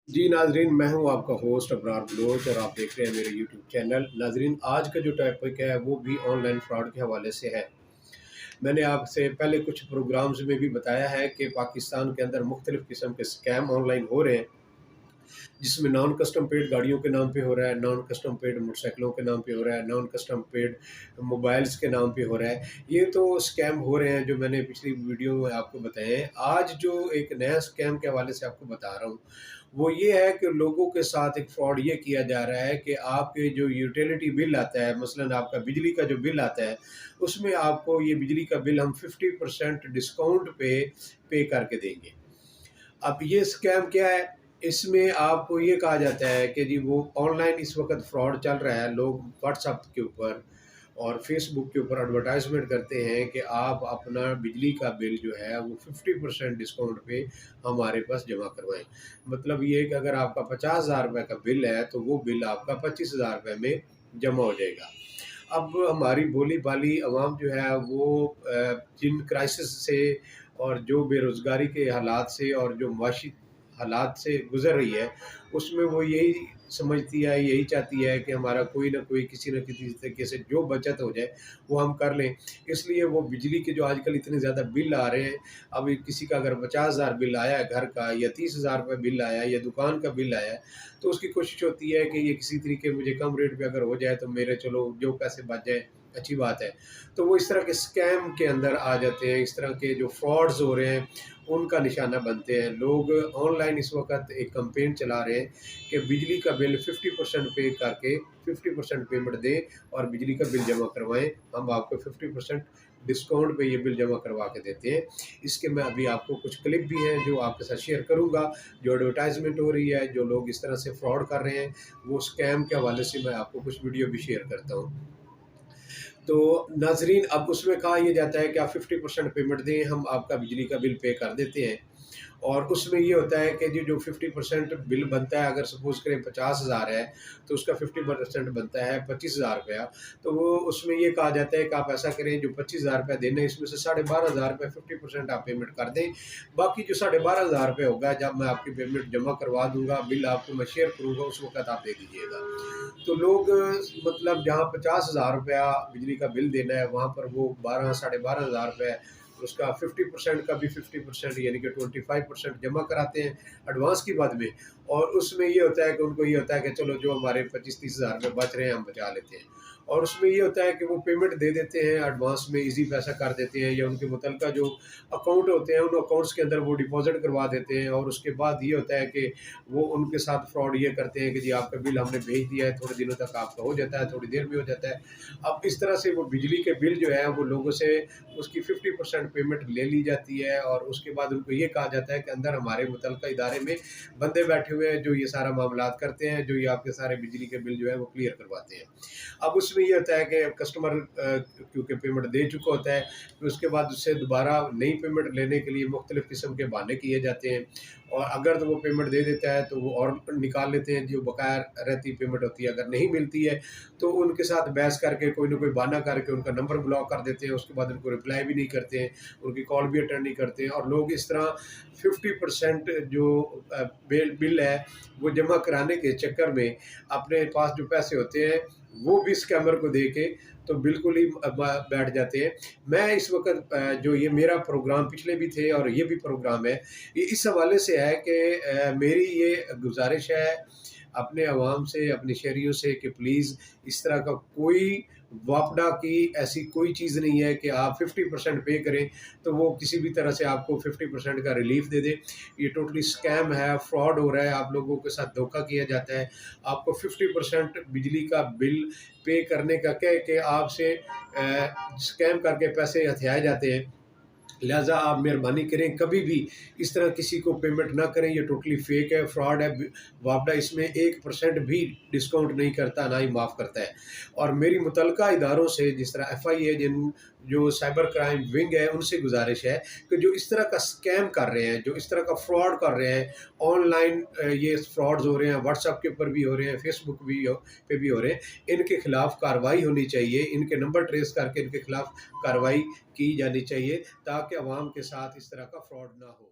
जी नाजरीन, मैं हूं आपका होस्ट अबरार बलोच और आप देख रहे हैं मेरे यूट्यूब चैनल। नाजरीन, आज का जो टॉपिक है वो भी ऑनलाइन फ्रॉड के हवाले से है। मैंने आपसे पहले कुछ प्रोग्राम्स में भी बताया है कि पाकिस्तान के अंदर मुख्तलिफ़ किस्म के स्कैम ऑनलाइन हो रहे हैं, जिसमें नॉन कस्टम पेड गाड़ियों के नाम पे हो रहा है, नॉन कस्टम पेड मोटरसाइकिलों के नाम पे हो रहा है, नॉन कस्टम पेड मोबाइल्स के नाम पे हो रहा है। ये तो स्कैम हो रहे हैं जो मैंने पिछली वीडियो में आपको बताए हैं। आज जो एक नया स्कैम के हवाले से आपको बता रहा हूँ, वो ये है कि लोगों के साथ एक फ्रॉड ये किया जा रहा है कि आपके जो यूटिलिटी बिल आता है, मसलन आपका बिजली का जो बिल आता है, उसमें आपको ये बिजली का बिल हम 50% डिस्काउंट पे करके देंगे। अब ये स्कैम क्या है? इसमें आपको ये कहा जाता है कि जी वो ऑनलाइन इस वक़्त फ्रॉड चल रहा है। लोग व्हाट्सएप के ऊपर और फ़ेसबुक के ऊपर एडवर्टाइज़मेंट करते हैं कि आप अपना बिजली का बिल जो है वो 50% डिस्काउंट पे हमारे पास जमा करवाएँ। मतलब ये है कि अगर आपका ₹50,000 का बिल है, तो वो बिल आपका ₹25,000 में जमा हो जाएगा। अब हमारी भोली-भाली अवाम जो है वो जिन क्राइसिस से और जो बेरोज़गारी के हालात से और जो मुआशी हालात से गुज़र रही है, उसमें वो यही समझती है, यही चाहती है कि हमारा कोई न कोई किसी न किसी तरीके से जो बचत हो जाए, वो हम कर लें। इसलिए वो बिजली के जो आजकल इतने ज़्यादा बिल आ रहे हैं, अब किसी का अगर 50,000 बिल आया है घर का या 30,000 बिल आया है या दुकान का बिल आया है, तो उसकी कोशिश होती है कि ये किसी तरीके मुझे कम रेट पे अगर हो जाए तो मेरे चलो जो पैसे बच जाएँ, अच्छी बात है। तो वो इस तरह के स्कैम के अंदर आ जाते हैं, इस तरह के जो फ्रॉड्स हो रहे हैं, उनका निशाना बनते हैं। लोग ऑनलाइन इस वक़्त एक कैंपेन चला रहे हैं कि बिजली का बिल 50% पे करके 50% पेमेंट दें और बिजली का बिल जमा करवाएँ। हम आपको 50% डिस्काउंट पे ये बिल जमा करवा के देते हैं। इसके मैं अभी आपको कुछ क्लिप भी हैं जो आपके साथ शेयर करूँगा, जो एडवर्टाइज़मेंट हो रही है, जो लोग इस तरह से फ्रॉड कर रहे हैं, वो स्कैम के हवाले से मैं आपको कुछ वीडियो भी शेयर करता हूँ। तो नाज़रीन, अब उसमें कहा ये जाता है कि आप 50% पेमेंट दें, हम आपका बिजली का बिल पे कर देते हैं। और उसमें ये होता है कि जी जो 50% बिल बनता है, अगर सपोज़ करें 50,000 है, तो उसका 50% बनता है ₹25,000। तो वो उसमें ये कहा जाता है कि आप ऐसा करें, जो ₹25,000 देने हैं, इसमें से ₹12,500 50% आप पेमेंट कर दें। बाकी जो ₹12,500 होगा, जब मैं आपकी पेमेंट जमा करवा दूँगा, बिल आपको मैं शेयर करूँगा, उस वक़्त आप दे दीजिएगा। तो लोग मतलब जहाँ ₹50,000 बिजली का बिल देना है, वहाँ पर वो 12 साढ़े 12,000 उसका 50% का भी 50% यानी कि 25% जमा कराते हैं एडवांस की बाद में। और उसमें ये होता है कि उनको ये होता है कि चलो जो हमारे 25-30,000 बच रहे हैं हम बचा लेते हैं। और उसमें ये होता है कि वो पेमेंट दे देते हैं एडवांस में, ईज़ी पैसा कर देते हैं या उनके मुतल्लिका जो अकाउंट होते हैं, उन अकाउंट्स के अंदर वो डिपॉज़िट करवा देते हैं। और उसके बाद ये होता है कि वो उनके साथ फ्रॉड ये करते हैं कि जी आपका बिल हमने भेज दिया है, थोड़े दिनों तक आपका हो जाता है, थोड़ी देर में हो जाता है। अब इस तरह से वो बिजली के बिल जो है वो लोगों से उसकी 50% पेमेंट ले ली जाती है और उसके बाद उनको ये कहा जाता है कि अंदर हमारे मुतल्लिका इदारे में बंदे बैठे हुए हैं जो ये सारा मामलात करते हैं, जो ये आपके सारे बिजली के बिल जो है वो क्लियर करवाते हैं। अब उसमें ये होता है कि कस्टमर क्योंकि पेमेंट दे चुका होता है, फिर उसके बाद उससे दोबारा नई पेमेंट लेने के लिए मुख्तलिफ़ किस्म के बहाने किए जाते हैं। और अगर तो वो पेमेंट दे देता है तो वो और निकाल लेते हैं, जो बकाया रहती पेमेंट होती है। अगर नहीं मिलती है तो उनके साथ बहस करके कोई ना कोई बहाना करके उनका नंबर ब्लॉक कर देते हैं, उसके बाद उनको रिप्लाई भी नहीं करते हैं, उनकी कॉल भी अटेंड नहीं करते हैं। और लोग इस तरह 50% जो बिल है वो जमा कराने के चक्कर में अपने पास जो पैसे होते हैं वो भी स्कैमर को दे के तो बिल्कुल ही बैठ जाते हैं। मैं इस वक्त जो ये मेरा प्रोग्राम पिछले भी थे और ये भी प्रोग्राम है, ये इस हवाले से है कि मेरी ये गुजारिश है अपने अवाम से, अपने शहरियों से कि प्लीज़ इस तरह का कोई वापडा की ऐसी कोई चीज़ नहीं है कि आप 50% पे करें, तो वो किसी भी तरह से आपको 50% का रिलीफ़ दे दे। ये टोटली स्कैम है, फ्रॉड हो रहा है, आप लोगों के साथ धोखा किया जाता है। आपको 50% बिजली का बिल पे करने का कह के आपसे स्कैम करके पैसे हथियाए जाते हैं। लिहाज़ा आप मेहरबानी करें, कभी भी इस तरह किसी को पेमेंट ना करें, ये टोटली फ़ेक है, फ्रॉड है। वापडा इसमें 1% भी डिस्काउंट नहीं करता, ना ही माफ़ करता है। और मेरी मुतल्लिका इदारों से जिस तरह एफआईए जो साइबर क्राइम विंग है, उनसे गुजारिश है कि जो इस तरह का स्कैम कर रहे हैं, जो इस तरह का फ्रॉड कर रहे हैं, ऑनलाइन ये फ्रॉड्स हो रहे हैं, व्हाट्सएप के ऊपर भी हो रहे हैं, फेसबुक पे भी हो रहे हैं, इनके खिलाफ कार्रवाई होनी चाहिए। इनके नंबर ट्रेस करके इनके खिलाफ कार्रवाई की जानी चाहिए ताकि अवाम के साथ इस तरह का फ्रॉड ना हो।